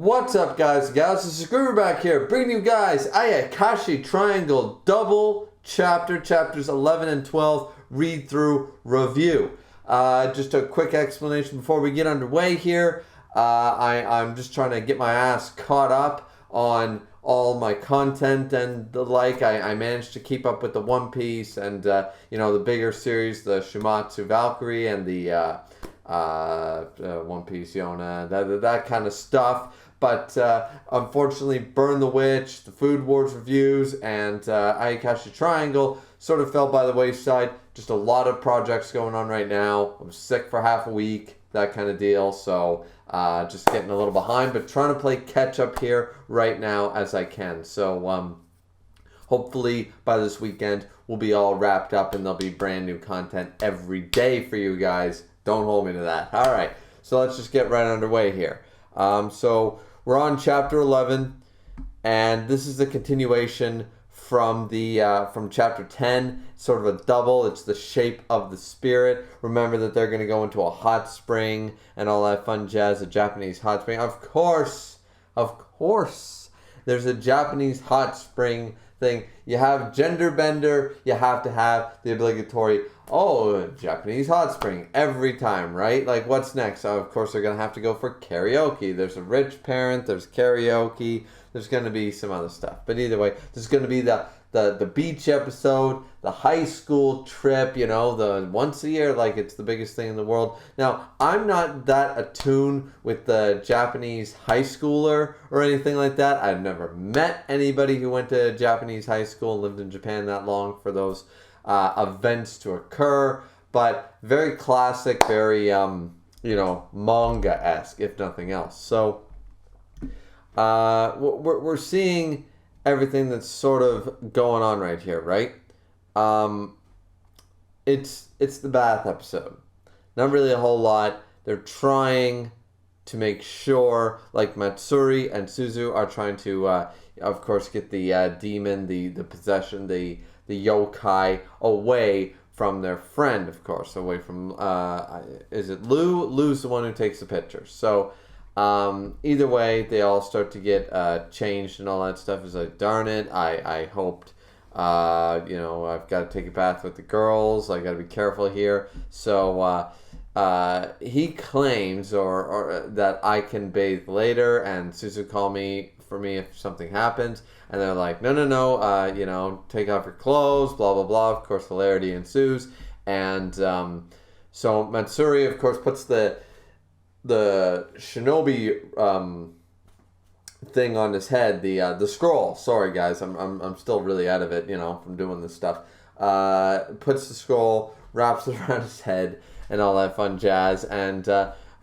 What's up, guys and gals? This is Griever back here, bringing you guys Ayakashi Triangle double chapters 11 and 12 read-through review. Just a quick explanation before we get underway here. I'm just trying to get my ass caught up on all my content and the like. I managed to keep up with the One Piece and the bigger series, the Shumatsu Valkyrie and the One Piece Yona, that kind of stuff. But unfortunately, Burn the Witch, the Food Wars reviews, and Ayakashi Triangle sort of fell by the wayside. Just a lot of projects going on right now. I was sick for half a week, that kind of deal. So just getting a little behind, but trying to play catch up here right now as I can. So hopefully by this weekend, we'll be all wrapped up and there'll be brand new content every day for you guys. Don't hold me to that. All right, so let's just get right underway here. So we're on chapter 11, and this is the continuation from chapter 10. Sort of a double. It's the shape of the spirit. Remember that they're going to go into a hot spring and all that fun jazz. A Japanese hot spring, of course. There's a Japanese hot spring thing. You have gender bender. You have to have the obligatory Japanese hot spring every time, right? Like, what's next? Of course, they're going to have to go for karaoke. There's a rich parent. There's karaoke. There's going to be some other stuff. But either way, there's going to be the beach episode, the high school trip, the once a year, like it's the biggest thing in the world. Now, I'm not that attuned with the Japanese high schooler or anything like that. I've never met anybody who went to Japanese high school and lived in Japan that long for those events to occur. But very classic, very, manga-esque, if nothing else. So, we're seeing everything that's sort of going on right here, right? It's the bath episode. Not really a whole lot. They're trying to make sure, like Matsuri and Suzu are trying to, of course, get the demon, the possession, the yokai away from their friend, of course, away from, is it Lou? Lou's the one who takes the pictures. So, either way, they all start to get changed and all that stuff. It's like, darn it, I hoped, I've got to take a bath with the girls. I got to be careful here. So he claims or that I can bathe later, and Suzu call me for me if something happens. And they're like, no, take off your clothes, blah, blah, blah. Of course, hilarity ensues. And so Matsuri, of course, puts the shinobi thing on his head, the scroll. Sorry guys, I'm still really out of it, from doing this stuff. Puts the scroll, wraps it around his head, and all that fun jazz. And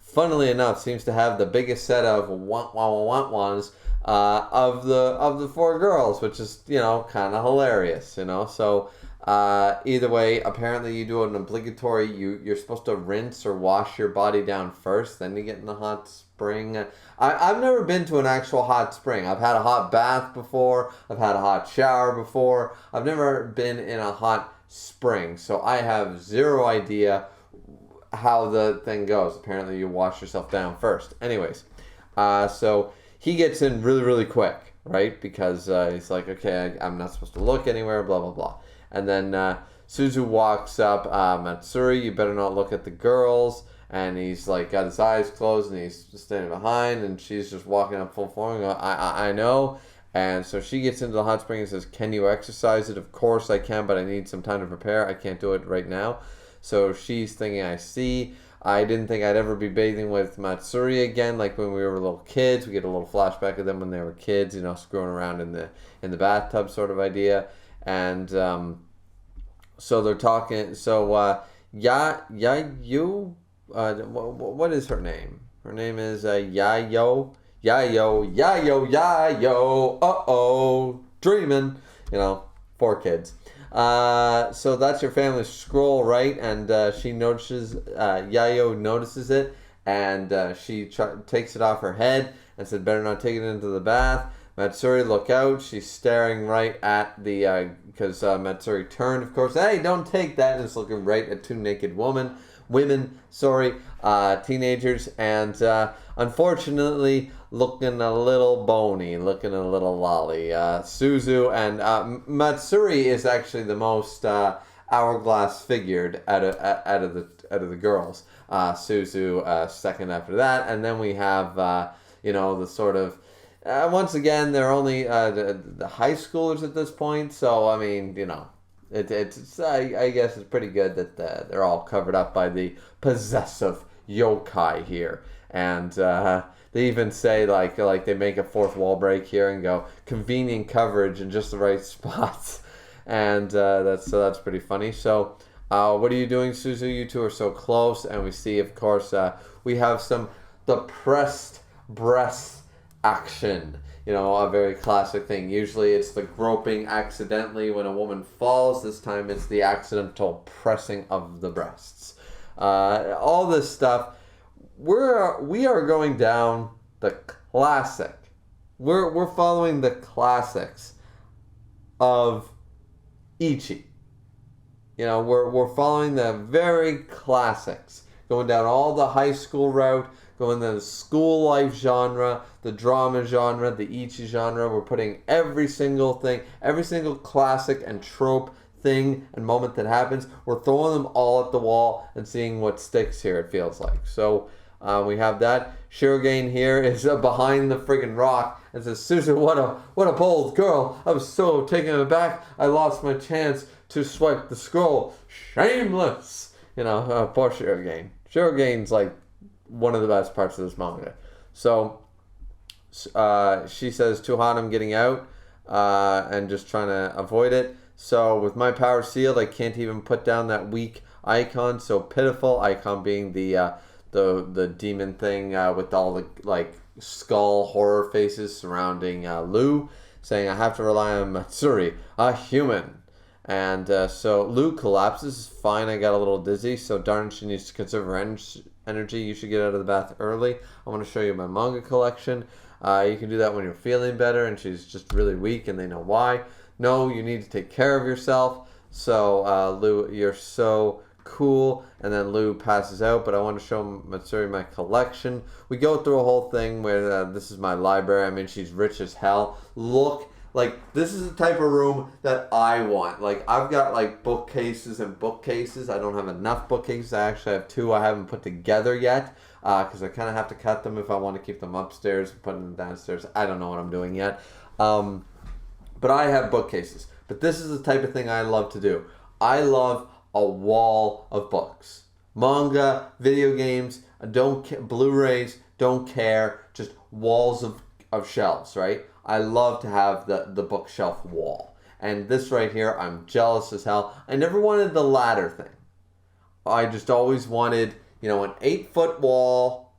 funnily enough, seems to have the biggest set of want-ones of the four girls, which is kind of hilarious, So. Either way, apparently you do an obligatory, you're supposed to rinse or wash your body down first, then you get in the hot spring. I've never been to an actual hot spring. I've had a hot bath before. I've had a hot shower before. I've never been in a hot spring. So I have zero idea how the thing goes. Apparently you wash yourself down first. Anyways, so he gets in really, really quick, right? Because he's like, okay, I'm not supposed to look anywhere, blah, blah, blah. And then Suzu walks up, Matsuri, you better not look at the girls. And he's like got his eyes closed and he's just standing behind, and she's just walking up full form. I know. And so she gets into the hot spring and says, can you exercise it? Of course I can, but I need some time to prepare. I can't do it right now. So she's thinking, I see. I didn't think I'd ever be bathing with Matsuri again, like when we were little kids. We get a little flashback of them when they were kids, screwing around in the bathtub sort of idea. And so they're talking. So Yayo, what is her name? Her name is Yayo. Dreaming. 4 kids. So that's your family scroll, right? And she notices. Yayo notices it, and she takes it off her head and said, "Better not take it into the bath." Matsuri, look out. She's staring right at because Matsuri turned, of course. Hey, don't take that. And is looking right at 2 naked women, teenagers. And unfortunately, looking a little bony, looking a little lolly. Suzu and Matsuri is actually the most hourglass figured out of the girls. Suzu second after that, and then we have the sort of once again they're only the high schoolers at this point. So I mean it's I guess it's pretty good that they're all covered up by the possessive yokai here, and they even say like they make a fourth wall break here and go convenient coverage in just the right spots, and that's pretty funny. So what are you doing, Suzu? You two are so close, and we see, of course, we have some depressed breast action. A very classic thing. Usually it's the groping accidentally when a woman falls. This time it's the accidental pressing of the breasts. All this stuff. We are going down the classic. We're following the classics of Ichi. We're following the very classics. Going down all the high school route, going to the school life genre, the drama genre, the Ichi genre. We're putting every single thing, every single classic and trope thing and moment that happens, we're throwing them all at the wall and seeing what sticks here, it feels like. So we have that. Shirogane here is behind the friggin' rock and says, Susan, what a bold girl. I was so taken aback, I lost my chance to swipe the scroll. Shameless! Poor Shirogane. Shirogane's like one of the best parts of this manga. So she says, too hot, I'm getting out, and just trying to avoid it. So with my power sealed, I can't even put down that weak icon. So pitiful. Icon being the demon thing with all the like skull horror faces surrounding Lou, saying I have to rely on Matsuri, a human. And so Lou collapses. Fine, I got a little dizzy. So darn, she needs to conserve her energy. You should get out of the bath early. I want to show you my manga collection. You can do that when you're feeling better and she's just really weak and they know why. No, you need to take care of yourself. So Lou, you're so cool. And then Lou passes out, but I want to show Matsuri my collection. We go through a whole thing where this is my library. I mean, she's rich as hell. Look, like, this is the type of room that I want. Like, I've got, like, bookcases and bookcases. I don't have enough bookcases. I actually have two I haven't put together yet. Because I kind of have to cut them if I want to keep them upstairs and put them downstairs. I don't know what I'm doing yet. But I have bookcases. But this is the type of thing I love to do. I love a wall of books. Manga, video games, Blu-rays, don't care. Just walls of shelves, right? I love to have the bookshelf wall. And this right here, I'm jealous as hell. I never wanted the ladder thing. I just always wanted, an 8-foot wall,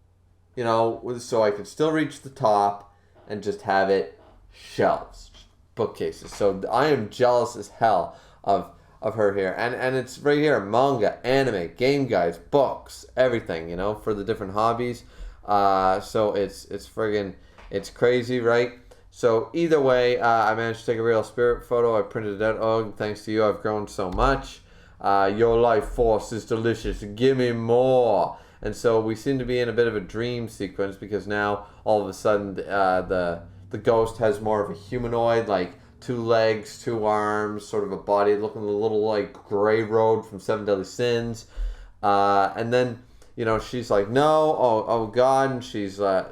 so I could still reach the top and just have it shelves, bookcases. So I am jealous as hell of her here. And it's right here, manga, anime, game guides, books, everything, for the different hobbies. So it's crazy, right? So either way, I managed to take a real spirit photo. I printed it out. Oh, thanks to you, I've grown so much. Your life force is delicious. Give me more. And so we seem to be in a bit of a dream sequence because now all of a sudden the ghost has more of a humanoid, like 2 legs, 2 arms, sort of a body, looking a little like Grey Road from Seven Deadly Sins. And then she's like, no, oh God, and she's got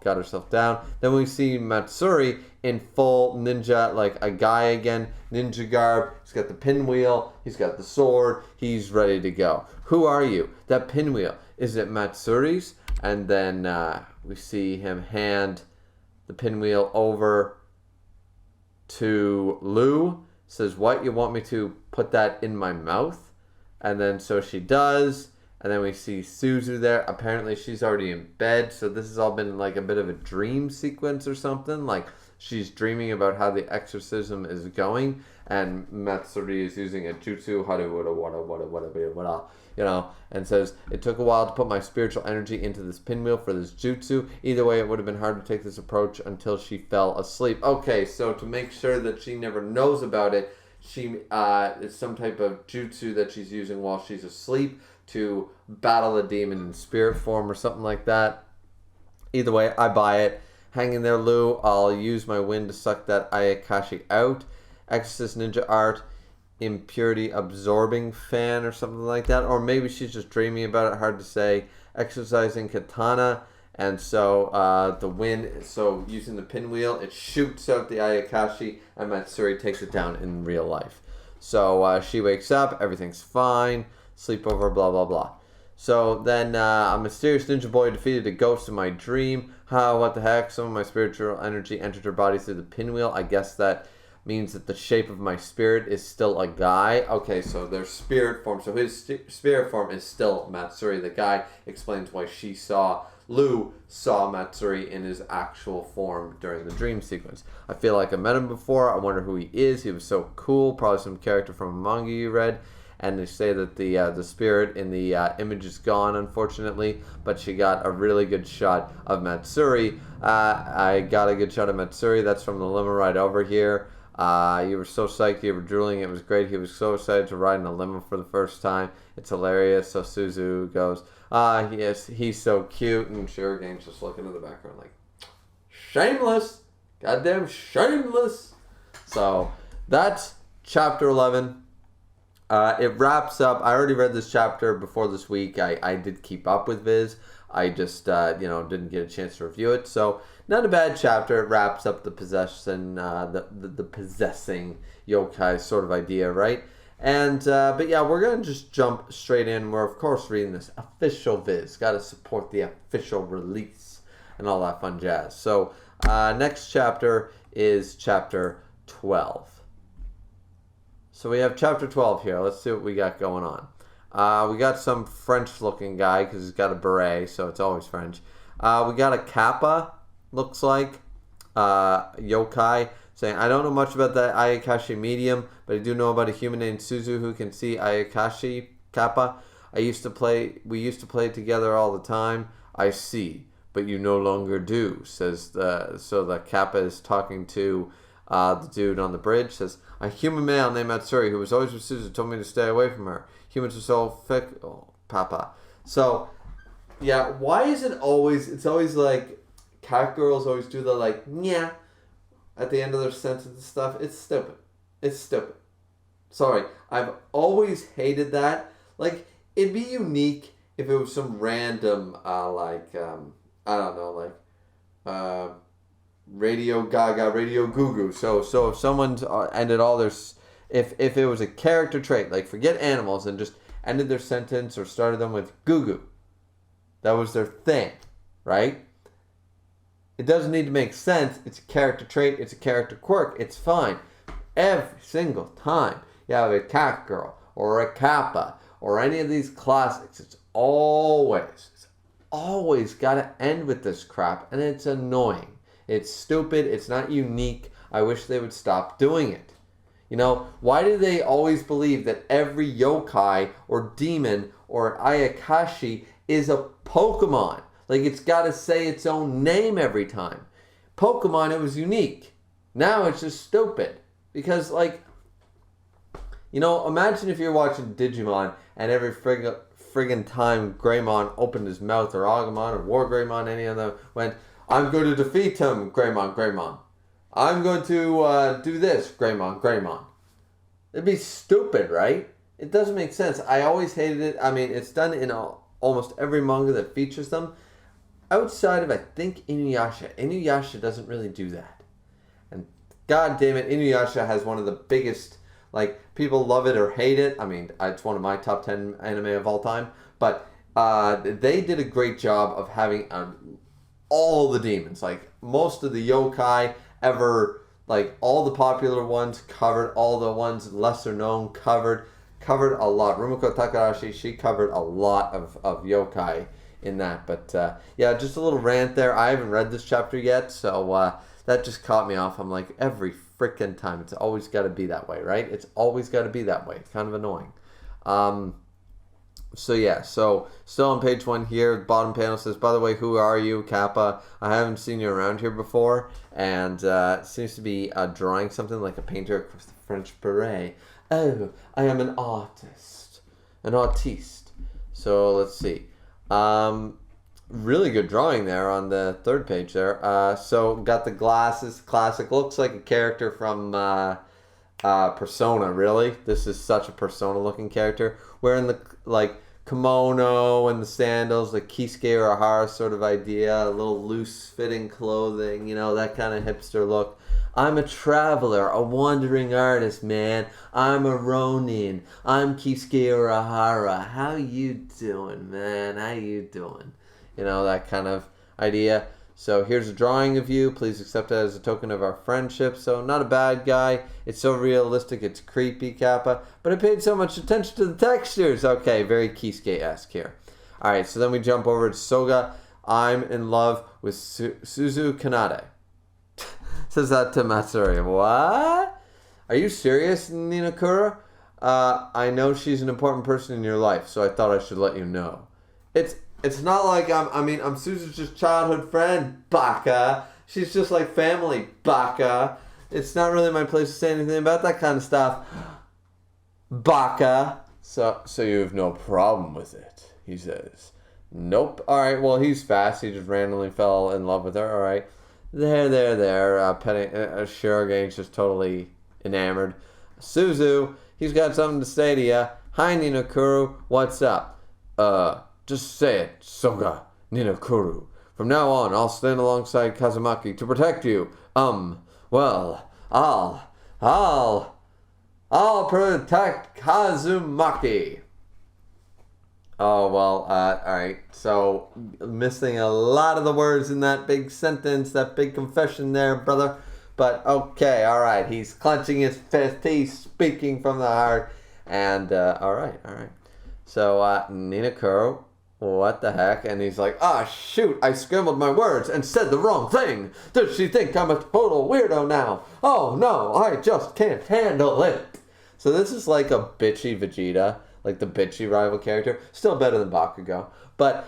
herself down. Then we see Matsuri in full ninja, like a guy again, ninja garb. He's got the pinwheel, he's got the sword, he's ready to go. Who are you? That pinwheel, is it Matsuri's? And then we see him hand the pinwheel over to Lou. Says, what, you want me to put that in my mouth? And then so she does. And then we see Suzu there. Apparently she's already in bed. So this has all been like a bit of a dream sequence or something. Like she's dreaming about how the exorcism is going. And Matsuri is using a jutsu, and says, it took a while to put my spiritual energy into this pinwheel for this jutsu. Either way, it would have been hard to take this approach until she fell asleep. Okay, so to make sure that she never knows about it, it's some type of jutsu that she's using while she's asleep to battle a demon in spirit form or something like that. Either way, I buy it. Hang in there, Lou. I'll use my wind to suck that Ayakashi out. Exorcist Ninja Art, impurity absorbing fan or something like that. Or maybe she's just dreaming about it. Hard to say. Exercising katana. And so the wind, so using the pinwheel, it shoots out the Ayakashi, and Matsuri takes it down in real life. So she wakes up, everything's fine, sleepover, blah, blah, blah. So then a mysterious ninja boy defeated a ghost in my dream. What the heck? Some of my spiritual energy entered her body through the pinwheel. I guess that means that the shape of my spirit is still a guy. Okay, so their spirit form. So his spirit form is still Matsuri. The guy explains why Lou saw Matsuri in his actual form during the dream sequence. I feel like I met him before. I wonder who he is. He was so cool. Probably some character from a manga you read. And they say that the spirit in the image is gone, unfortunately. But she got a really good shot of Matsuri. I got a good shot of Matsuri. That's from the limo ride over here. You were so psyched. You were drooling. It was great. He was so excited to ride in a limo for the first time. It's hilarious. So Suzu goes, yes, he's so cute. And Shurigane's just looking in the background like, shameless. Goddamn shameless. So that's chapter 11. It wraps up. I already read this chapter before this week. I did keep up with Viz. I just, didn't get a chance to review it. So, not a bad chapter. It wraps up the possession, the possessing yokai sort of idea, right? And, but yeah, we're going to just jump straight in. We're, of course, reading this official Viz. Got to support the official release and all that fun jazz. So, next chapter is chapter 12. So we have chapter 12 here. Let's see what we got going on. We got some French-looking guy because he's got a beret, so it's always French. We got a Kappa, looks like, yokai, saying, I don't know much about that Ayakashi medium, but I do know about a human named Suzu who can see Ayakashi Kappa. We used to play together all the time. I see, but you no longer do, says so the Kappa is talking to the dude on the bridge, says, a human male named Matsuri who was always with Suzu told me to stay away from her. Humans are so fickle, Papa. So, yeah, why is it always, it's always like, cat girls always do the like, yeah, at the end of their sentence and stuff. It's stupid. It's stupid. Sorry. I've always hated that. Like, it'd be unique if it was some random, I don't know, like, Radio Gaga, Radio Goo Goo. So if someone's ended all their, if it was a character trait, like forget animals and just ended their sentence or started them with Goo Goo, that was their thing, right? It doesn't need to make sense. It's a character trait. It's a character quirk. It's fine. Every single time you have a cat girl or a kappa or any of these classics, it's always got to end with this crap, and it's annoying. It's stupid. It's not unique. I wish they would stop doing it. You know, why do they always believe that every yokai or demon or Ayakashi is a Pokemon? Like, it's got to say its own name every time. Pokemon, it was unique. Now it's just stupid. Because, like, you know, imagine if you're watching Digimon and every friggin' time Greymon opened his mouth, or Agumon or War Greymon, any of them went, I'm going to defeat him, Greymon. I'm going to do this, Greymon. It'd be stupid, right? It doesn't make sense. I always hated it. I mean, it's done in almost every manga that features them. Outside of, I think, Inuyasha. Inuyasha doesn't really do that. And god damn it, Inuyasha has one of the biggest, like, people love it or hate it. I mean, it's one of my top 10 anime of all time. But they did a great job of having all the demons, like most of the yokai ever, like all the popular ones covered, all the ones lesser known covered a lot. Rumiko Takahashi, she covered a lot of yokai in that. But yeah, just a little rant there. I haven't read this chapter yet, so that just caught me off. I'm like, every freaking time, it's always got to be that way, right? It's always got to be that way. It's kind of annoying. So yeah, so still on page 1 here, bottom panel says, by the way, who are you, Kappa? I haven't seen you around here before. And seems to be drawing something like a painter across the French beret. Oh, I am an artist. An artiste. So let's see. Really good drawing there on the third page there. So got the glasses, classic. Looks like a character from Persona. Really, this is such a Persona looking character. Wearing the like kimono and the sandals, the Kisuke Urahara sort of idea. A little loose fitting clothing, that kind of hipster look. I'm a traveler, a wandering artist, man. I'm a Ronin. I'm Kisuke Urahara. How you doing, man? How you doing? That kind of idea. So here's a drawing of you. Please accept it as a token of our friendship. So not a bad guy. It's so realistic. It's creepy, Kappa. But I paid so much attention to the textures. Okay, very Kisuke-esque here. All right, so then we jump over to Soga. I'm in love with Suzu Kanade. Says that to Matsuri. What? Are you serious, Ninakura? I know she's an important person in your life, so I thought I should let you know. It's not like I'm Suzu's just childhood friend, baka. She's just like family, baka. It's not really my place to say anything about that kind of stuff, baka. So you have no problem with it, he says. Nope. All right, well, he's fast. He just randomly fell in love with her. All right. There. Petting. Shirogane's just totally enamored. Suzu, he's got something to say to you. Hi, Ninokuru. What's up? Just say it, Soga Ninokuru. From now on, I'll stand alongside Kazumaki to protect you. Well, I'll protect Kazumaki. Oh, well, alright. So, missing a lot of the words in that big sentence, that big confession there, brother. But, okay, alright. He's clenching his fist. He's speaking from the heart. And, alright. So, Ninokuru, what the heck? And he's like, shoot, I scrambled my words and said the wrong thing. Does she think I'm a total weirdo now? Oh, no, I just can't handle it. So, this is like a bitchy Vegeta. Like the bitchy rival character. Still better than Bakugo. But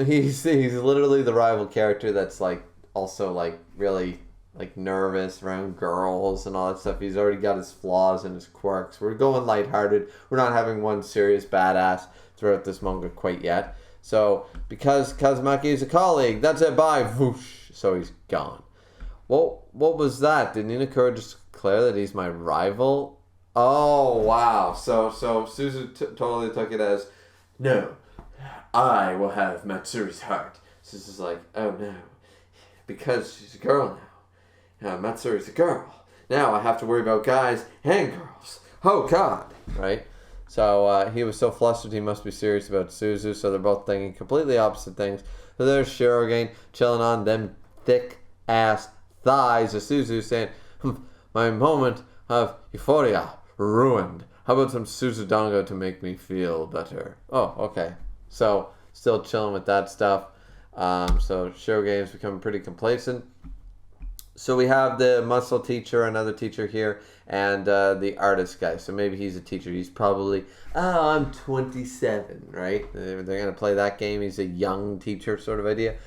he's literally the rival character that's like also like really like nervous around girls and all that stuff. He's already got his flaws and his quirks. We're going lighthearted. We're not having one serious badass throughout this manga quite yet. So because Kazumaki is a colleague, that's it, bye, whoosh. So he's gone. Well, what was that? Did Ninokura just declare that he's my rival? Oh, wow. So Suzu totally took it as, no, I will have Matsuri's heart. Suzu's like, oh no, because she's a girl now. Matsuri's a girl. Now I have to worry about guys and girls. Oh, God. Right? So he was so flustered he must be serious about Suzu, so they're both thinking completely opposite things. So there's Shirogane chilling on them thick-ass thighs of Suzu saying, my moment of euphoria ruined. How about some Suzudongo to make me feel better? Oh, okay. So, still chilling with that stuff. So, Shirogane's becoming pretty complacent. So, we have the muscle teacher, another teacher here, and the artist guy. So, maybe he's a teacher. He's probably, I'm 27, right? They're going to play that game. He's a young teacher sort of idea.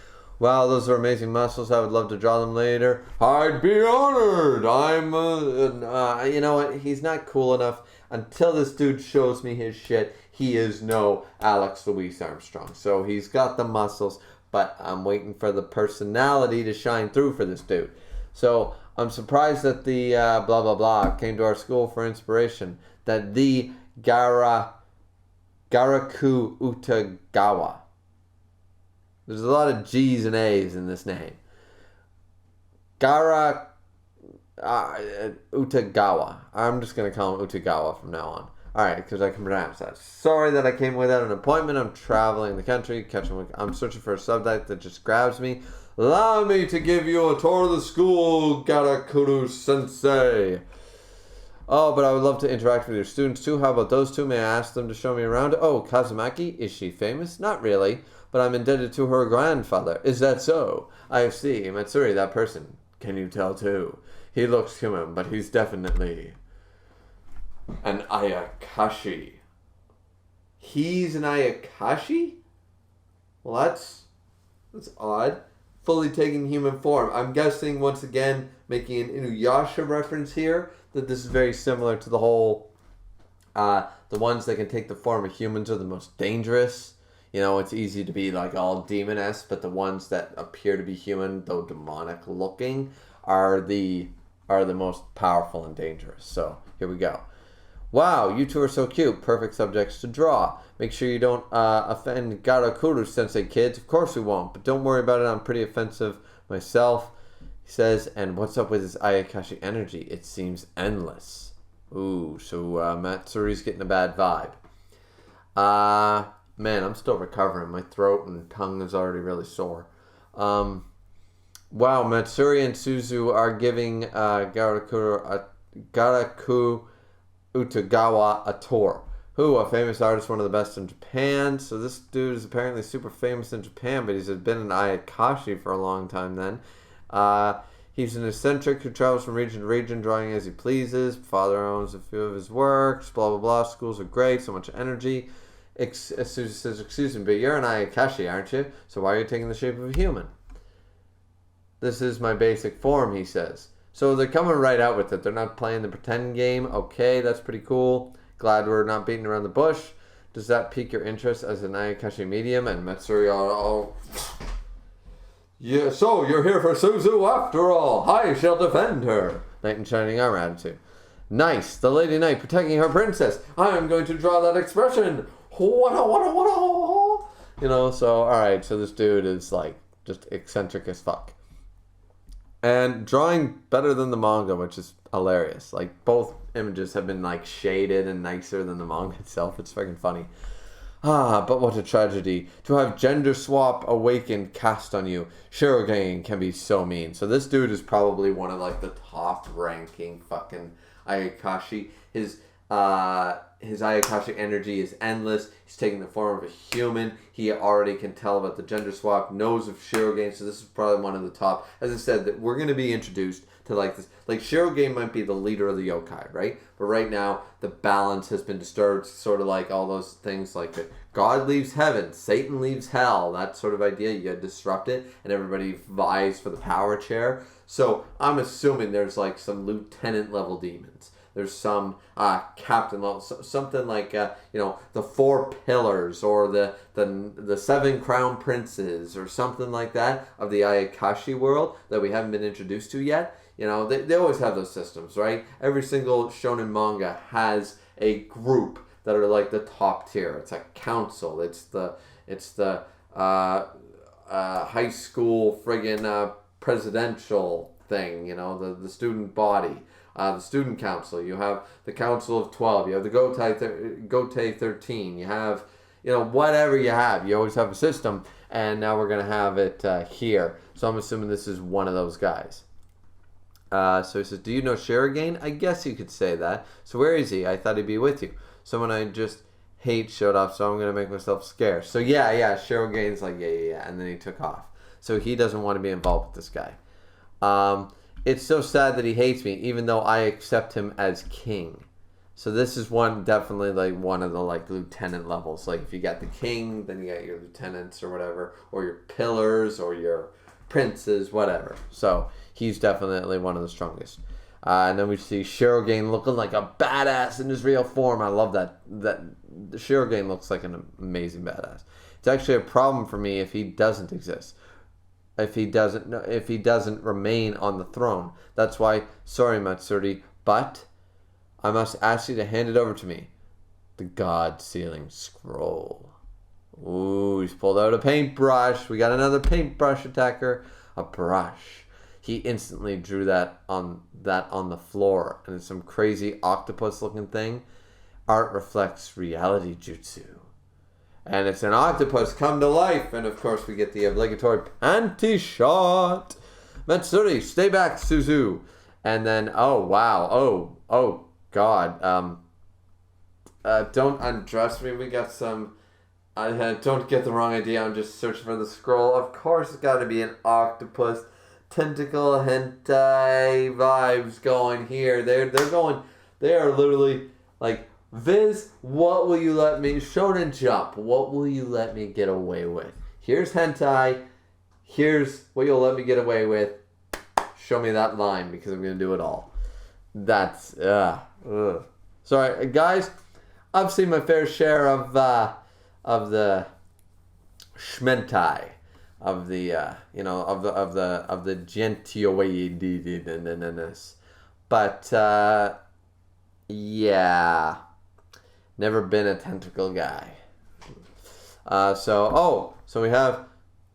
Wow, those are amazing muscles. I would love to draw them later. I'd be honored. You know what? He's not cool enough. Until this dude shows me his shit, he is no Alex Louis Armstrong. So he's got the muscles, but I'm waiting for the personality to shine through for this dude. So I'm surprised that the blah, blah, blah came to our school for inspiration. That the Garaku Utagawa. There's a lot of G's and A's in this name. Utagawa. I'm just going to call him Utagawa from now on. Alright, because I can pronounce that. Sorry that I came without an appointment. I'm traveling the country. I'm searching for a subject that just grabs me. Allow me to give you a tour of the school, Garakuru-sensei. Oh, but I would love to interact with your students too. How about those two? May I ask them to show me around? Oh, Kazumaki? Is she famous? Not really. But I'm indebted to her grandfather. Is that so? I see. Matsuri, that person. Can you tell too? He looks human, but he's definitely an Ayakashi. He's an Ayakashi? Well, that's odd. Fully taking human form. I'm guessing, once again, making an Inuyasha reference here, that this is very similar to the whole, the ones that can take the form of humans are the most dangerous. You know, it's easy to be like all demon-esque, but the ones that appear to be human, though demonic looking, are the most powerful and dangerous. So here we go. Wow, you two are so cute. Perfect subjects to draw. Make sure you don't offend Garakuru Sensei, kids. Of course we won't, but don't worry about it. I'm pretty offensive myself. He says, and what's up with his Ayakashi energy? It seems endless. Ooh, so Matsuri's getting a bad vibe. Man, I'm still recovering. My throat and tongue is already really sore. Wow, Matsuri and Suzu are giving Garaku Utagawa a tour. Who, a famous artist, one of the best in Japan. So this dude is apparently super famous in Japan, but he's been in Ayakashi for a long time then. He's an eccentric who travels from region to region, drawing as he pleases. Father owns a few of his works, blah, blah, blah. Schools are great, so much energy. Suzu says, excuse me, but you're an Ayakashi, aren't you? So why are you taking the shape of a human? This is my basic form, he says. So they're coming right out with it. They're not playing the pretend game. Okay, that's pretty cool. Glad we're not beating around the bush. Does that pique your interest as an Ayakashi medium? And Matsuri, yeah, so you're here for Suzu after all. I shall defend her. Knight in shining armor attitude. Nice. The lady knight protecting her princess. I am going to draw that expression. You know, so, alright. So this dude is, like, just eccentric as fuck. And drawing better than the manga, which is hilarious. Like, both images have been, like, shaded and nicer than the manga itself. It's fucking funny. But what a tragedy. To have gender swap awakened cast on you. Shirogane can be so mean. So this dude is probably one of, like, the top ranking fucking Ayakashi. His Ayakashi energy is endless. He's taking the form of a human. He already can tell about the gender swap, knows of Shirogane, so this is probably one of the top. As I said, that we're going to be introduced to like this. Like Shirogane might be the leader of the yokai, right? But right now, the balance has been disturbed, sort of like all those things like that. God leaves heaven, Satan leaves hell, that sort of idea. You gotta disrupt it, and everybody vies for the power chair. So I'm assuming there's like some lieutenant level demons. There's some captain level, something like the 4 pillars or the 7 crown princes or something like that of the Ayakashi world that we haven't been introduced to yet. You know, they always have those systems, right? Every single shonen manga has a group that are like the top tier. It's a council. It's the high school friggin' presidential thing. You know, the student body. The student council, you have the council of 12, you have the Gotei 13, you have, whatever you have. You always have a system, and now we're going to have it here. So I'm assuming this is one of those guys. So he says, do you know Shirogane? I guess you could say that. So where is he? I thought he'd be with you. Someone I just hate showed up, so I'm going to make myself scarce. So yeah, Shirogane's like, yeah, and then he took off. So he doesn't want to be involved with this guy. It's so sad that he hates me, even though I accept him as king. So this is definitely like one of the like lieutenant levels. Like if you got the king, then you got your lieutenants or whatever, or your pillars or your princes, whatever. So he's definitely one of the strongest. And then we see Shirogane looking like a badass in his real form. I love that. Shirogane looks like an amazing badass. It's actually a problem for me if he doesn't exist. If he doesn't remain on the throne. That's why, sorry Matsuri, but I must ask you to hand it over to me. The God Sealing Scroll. Ooh, he's pulled out a paintbrush. We got another paintbrush attacker. A brush. He instantly drew that on the floor, and it's some crazy octopus looking thing. Art reflects reality jutsu. And it's an octopus come to life. And of course we get the obligatory panty shot. Matsuri, stay back, Suzu. And then, oh, wow. Oh, God. Don't undress me. We got some... don't get the wrong idea. I'm just searching for the scroll. Of course it's got to be an octopus. Tentacle hentai vibes going here. They are literally like... Viz, what will you let me... Shonen Jump, what will you let me get away with? Here's hentai. Here's what you'll let me get away with. Show me that line, because I'm going to do it all. That's... Sorry, guys. I've seen my fair share of the Shmentai of the of the Gentioides. But yeah, never been a tentacle guy. So we have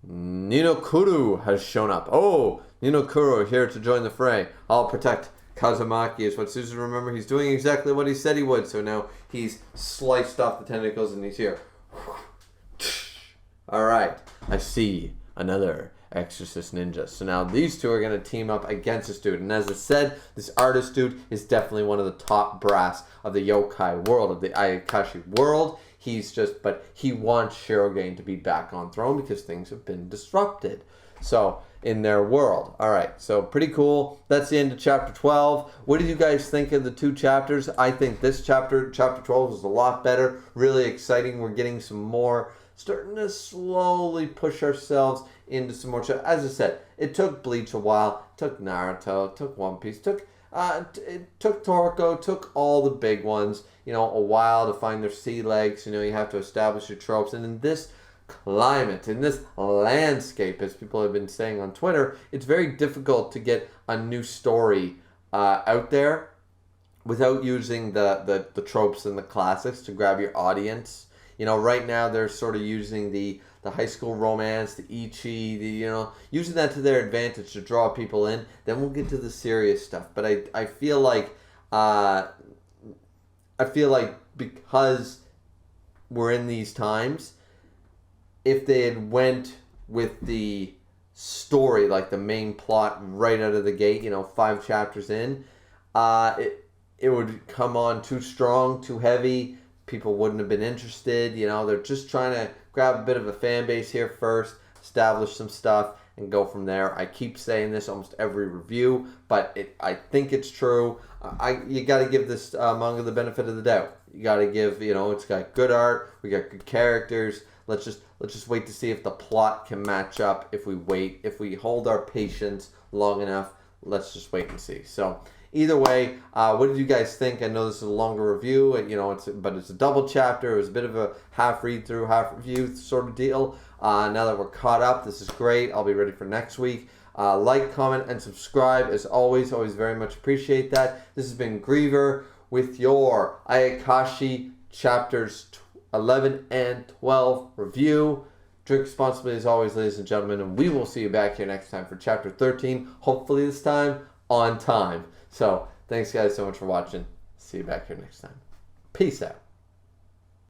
Ninokuru has shown up. Oh, Ninokuru here to join the fray. I'll protect Kazumaki is what Susan remember. He's doing exactly what he said he would. So now he's sliced off the tentacles and he's here. All right, I see another exorcist ninja. So now these two are going to team up against this dude. And as I said, this artist dude is definitely one of the top brass of the yokai world, of the Ayakashi world. But he wants Shirogane to be back on throne because things have been disrupted. So, in their world. All right, so pretty cool. That's the end of chapter 12. What did you guys think of the two chapters? I think this chapter 12, was a lot better. Really exciting. We're getting some more, starting to slowly push ourselves into some more. As I said, it took Bleach a while. It took Naruto. It took One Piece. It took Toriko. Took all the big ones. A while to find their sea legs. You have to establish your tropes. And in this climate, in this landscape, as people have been saying on Twitter, it's very difficult to get a new story out there without using the tropes and the classics to grab your audience. Right now they're sort of using the high school romance, the ichi, using that to their advantage to draw people in. Then we'll get to the serious stuff. But I feel like because we're in these times, if they had went with the story, like the main plot right out of the gate, 5 chapters in, it would come on too strong, too heavy. People wouldn't have been interested. They're just trying to grab a bit of a fan base here first, establish some stuff, and go from there. I keep saying this almost every review, but I think it's true. You got to give this manga the benefit of the doubt. You got to give, it's got good art, we got good characters. Let's just wait to see if the plot can match up. If we hold our patience long enough, let's just wait and see. So either way, what did you guys think? I know this is a longer review, but it's a double chapter. It was a bit of a half read through, half review sort of deal. Now that we're caught up, this is great. I'll be ready for next week. Like, comment, and subscribe. As always very much appreciate that. This has been Griever with your Ayakashi chapters 11 and 12 review. Drink responsibly as always, ladies and gentlemen, and we will see you back here next time for chapter 13. Hopefully this time on time. So, thanks guys so much for watching. See you back here next time. Peace out.